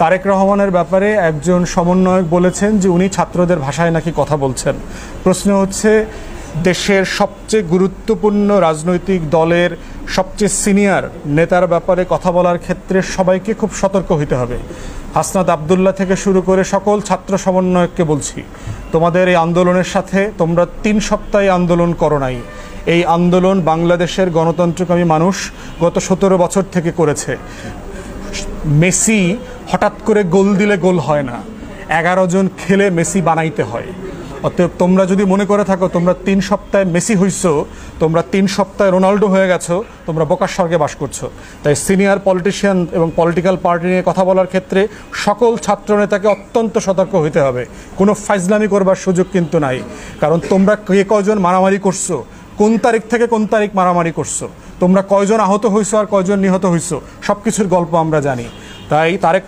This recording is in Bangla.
তারেক রহমানের ব্যাপারে একজন সমন্বয়ক বলেছেন যে উনি ছাত্রদের ভাষায় নাকি কথা বলছেন। প্রশ্ন হচ্ছে, দেশের সবচেয়ে গুরুত্বপূর্ণ রাজনৈতিক দলের সবচেয়ে সিনিয়র নেতার ব্যাপারে কথা বলার ক্ষেত্রে সবাইকে খুব সতর্ক হতে হবে। হাসনাত আবদুল্লাহ থেকে শুরু করে সকল ছাত্র সমন্বয়ককে বলছি, তোমাদের এই আন্দোলনের সাথে তোমরা 3 সপ্তাহে আন্দোলন করো নাই। এই আন্দোলন বাংলাদেশের গণতন্ত্রকামী মানুষ গত 17 বছর থেকে করেছে। মেসি হঠাৎ করে গোল দিলে গোল হয় না, 11 জন খেলে মেসি বানাইতে হয়। অতএব তোমরা যদি মনে করে থাকো তোমরা 3 সপ্তাহে মেসি হইছো, তোমরা 3 সপ্তাহে রোনাল্ডো হয়ে গেছো, তোমরা বোকার স্বর্গে বাস করছো। তাই সিনিয়র পলিটিশিয়ান এবং পলিটিক্যাল পার্টি নিয়ে কথা বলার ক্ষেত্রে সকল ছাত্রনেতাকে অত্যন্ত সতর্ক হতে হবে। কোনো ফাইজলামি করবার সুযোগ কিন্তু নাই। কারণ তোমরা কে কয়জন মারামারি করছো, কোন তারিখ থেকে কোন তারিখ মারামারি করছো, তোমরা কয়জন আহত হইছো আর কয়জন নিহত হইছো, সব কিছুর গল্প আমরা জানি। তাই তারেক